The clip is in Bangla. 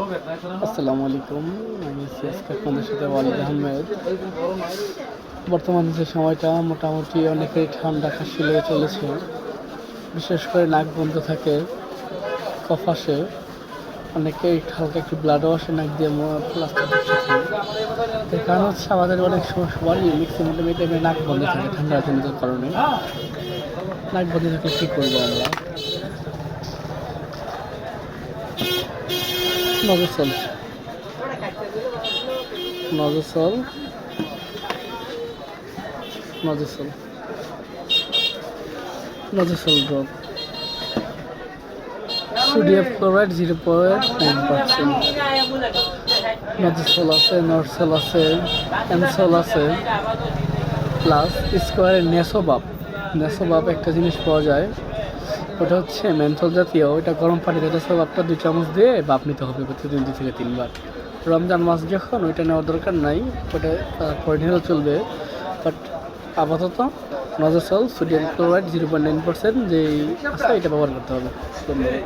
আসসালামু আলাইকুম, আমি আজকে আপনাদের সাথে ওয়ালিদ আহমেদ। বর্তমান যে সময়টা মোটামুটি অনেকেই ঠান্ডা কাশি লেগে চলেছে, বিশেষ করে নাক বন্ধ থাকে, কফ আসে, অনেকেই হালকা একটু ব্লাডও আসে নাক দিয়ে প্লাস্টার থাকে। এর কারণ হচ্ছে আমাদের অনেক সময় সবারই ম্যাক্সিমাম টাইমে নাক বন্ধ থাকে ঠান্ডাজনিত কারণে। নাক বন্ধ থাকলে কী করবো আমরা? নজরসল নজরসল নজরসল নজরসল ড্রপ, সোডিয়াম ক্লোরাইড 0.9%। নজরসল আছে, নরসল আছে, এনসল আছে, প্লাস স্কোয়ারের নেসোবাপ একটা জিনিস পাওয়া যায়, ওটা হচ্ছে মেন্থল জাতীয়। ওইটা গরম পানিতে নেসোবাপটা 2 চামচ দিয়ে বাপ নিতে হবে প্রতিদিন 2 থেকে 3 বার। রমজান মাস যখন ওইটা নেওয়ার দরকার নাই, ওটা পরে নিলেও চলবে। বাট আপাতত নজরসল সোডিয়াম ক্লোরাইড 0.9% যেই আছে এটা ব্যবহার করতে হবে। ধন্যবাদ।